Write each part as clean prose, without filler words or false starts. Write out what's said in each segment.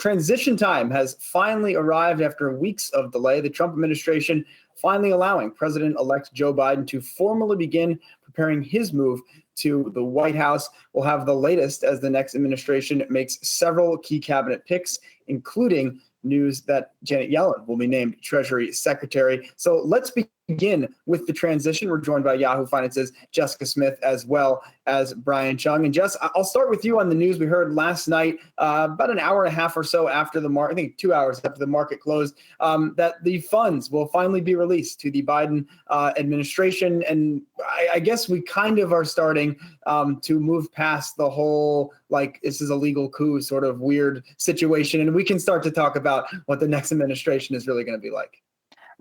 transition time has finally arrived after weeks of delay. The Trump administration finally allowing President-elect Joe Biden to formally begin preparing his move to the White House. We'll have the latest as the next administration makes several key cabinet picks, including news that Janet Yellen will be named Treasury Secretary. So let's begin with the transition. We're joined by Yahoo Finance's Jessica Smith as well as Brian Chung. And Jess, I'll start with you on the news we heard last night, about an hour and a half or so after the market, I think 2 hours after the market closed, that the funds will finally be released to the Biden administration. And I guess we kind of are starting to move past the whole, like, this is a legal coup sort of weird situation. And we can start to talk about what the next administration is really going to be like.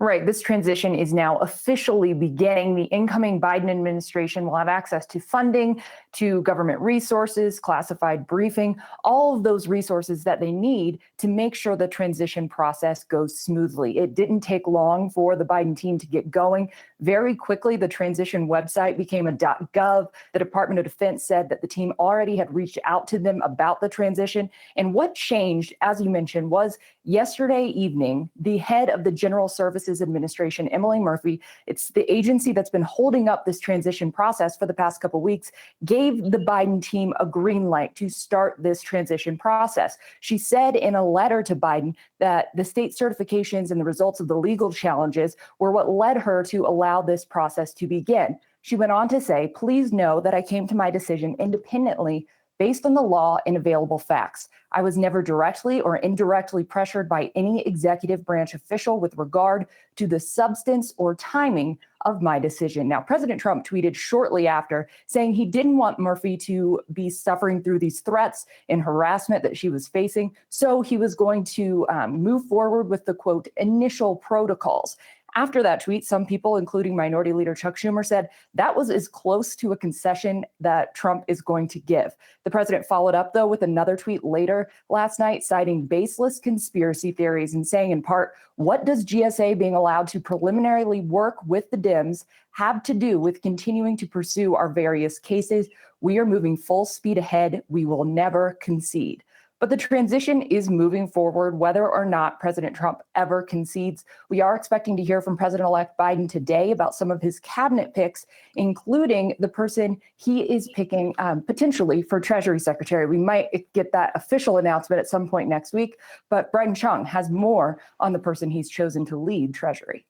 Right. This transition is now officially beginning. The incoming Biden administration will have access to funding, to government resources, classified briefing, all of those resources that they need to make sure the transition process goes smoothly. It didn't take long for the Biden team to get going. Very quickly, the transition website became a .gov. The Department of Defense said that the team already had reached out to them about the transition. And what changed, as you mentioned, was yesterday evening, the head of the General Services Administration, Emily Murphy, it's the agency that's been holding up this transition process for the past couple of weeks, gave the Biden team a green light to start this transition process. She said in a letter to Biden that the state certifications and the results of the legal challenges were what led her to allow this process to begin. She went on to say, "Please know that I came to my decision independently based on the law and available facts. I was never directly or indirectly pressured by any executive branch official with regard to the substance or timing of my decision." Now, President Trump tweeted shortly after saying he didn't want Murphy to be suffering through these threats and harassment that she was facing. So he was going to move forward with the, quote, initial protocols. After that tweet, some people, including Minority Leader Chuck Schumer, said that was as close to a concession that Trump is going to give. The president followed up, though, with another tweet later last night, citing baseless conspiracy theories and saying, in part, what does GSA being allowed to preliminarily work with the Dems have to do with continuing to pursue our various cases? We are moving full speed ahead. We will never concede. But the transition is moving forward, whether or not President Trump ever concedes. We are expecting to hear from President-elect Biden today about some of his cabinet picks, including the person he is picking potentially for Treasury Secretary. We might get that official announcement at some point next week, but Brian Chung has more on the person he's chosen to lead Treasury.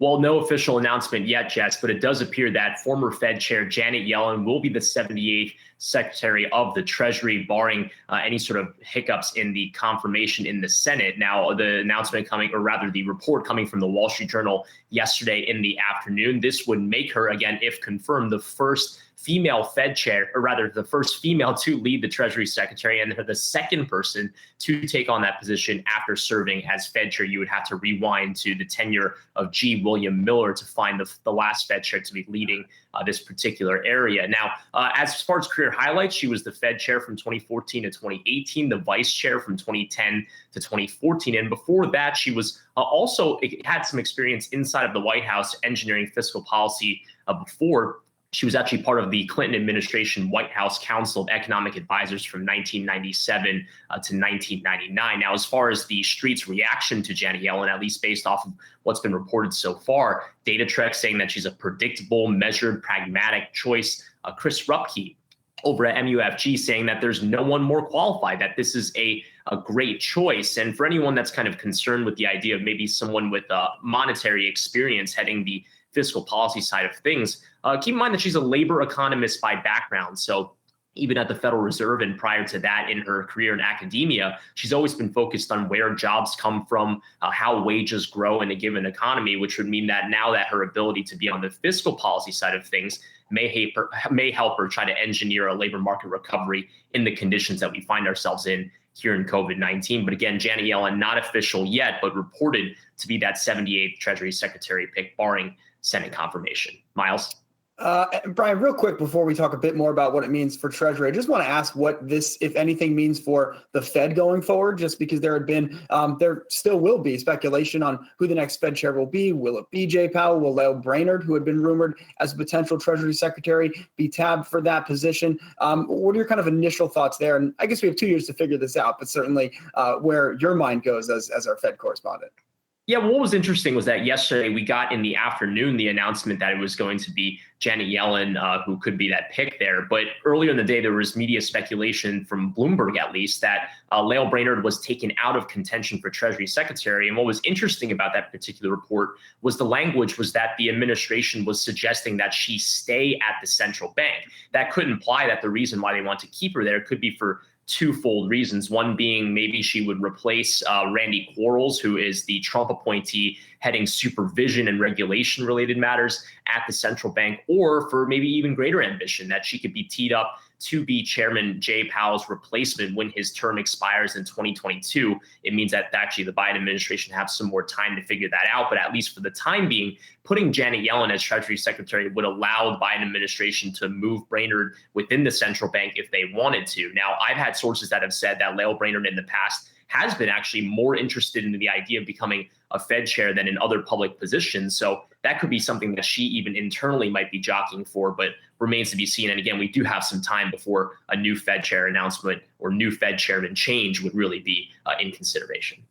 Well, no official announcement yet, Jess, but it does appear that former Fed Chair Janet Yellen will be the 78th Secretary of the Treasury, barring any sort of hiccups in the confirmation in the Senate. Now, the announcement coming, or rather the report coming from the Wall Street Journal yesterday in the afternoon, this would make her, again, if confirmed, the first female Fed chair, or rather the first female to lead the Treasury Secretary, and the second person to take on that position after serving as Fed chair. You would have to rewind to the tenure of G. William Miller to find the last Fed chair to be leading this particular area. Now, as far as career highlights, she was the Fed chair from 2014 to 2018, the vice chair from 2010 to 2014. And before that, she was also had some experience inside of the White House engineering fiscal policy before. She was actually part of the Clinton administration White House Council of Economic Advisors from 1997 to 1999. Now, as far as the street's reaction to Janet Yellen, at least based off of what's been reported so far, Datatrek saying that she's a predictable, measured, pragmatic choice. Chris Rupke over at MUFG saying that there's no one more qualified, that this is a great choice. And for anyone that's kind of concerned with the idea of maybe someone with monetary experience heading the fiscal policy side of things, keep in mind that she's a labor economist by background. So even at the Federal Reserve and prior to that in her career in academia, she's always been focused on where jobs come from, how wages grow in a given economy, which would mean that now that her ability to be on the fiscal policy side of things may help her try to engineer a labor market recovery in the conditions that we find ourselves in here in COVID-19. But again, Janet Yellen, not official yet, but reported to be that 78th Treasury Secretary pick, barring Senate confirmation. Miles? And Brian, real quick before we talk a bit more about what it means for Treasury, I just want to ask what this, if anything, means for the Fed going forward, just because there still will be speculation on who the next Fed chair will be. Will it be Jay Powell? Will Lael Brainerd, who had been rumored as a potential Treasury Secretary, be tabbed for that position? What are your kind of initial thoughts there? And I guess we have 2 years to figure this out, but certainly where your mind goes as our Fed correspondent. Yeah, what was interesting was that yesterday we got in the afternoon the announcement that it was going to be Janet Yellen who could be that pick there. But earlier in the day, there was media speculation from Bloomberg, at least, that Lael Brainerd was taken out of contention for Treasury Secretary. And what was interesting about that particular report was the language was that the administration was suggesting that she stay at the central bank. That could imply that the reason why they want to keep her there could be for twofold reasons. One being maybe she would replace Randy Quarles, who is the Trump appointee heading supervision and regulation related matters at the central bank, or for maybe even greater ambition that she could be teed up to be Chairman Jay Powell's replacement when his term expires in 2022. It means that actually the Biden administration have some more time to figure that out. But at least for the time being, putting Janet Yellen as Treasury Secretary would allow the Biden administration to move Brainerd within the central bank if they wanted to. Now, I've had sources that have said that Lael Brainerd in the past has been actually more interested in the idea of becoming a Fed chair than in other public positions. So that could be something that she even internally might be jockeying for, but remains to be seen. And again, we do have some time before a new Fed chair announcement or new Fed chairman change would really be in consideration.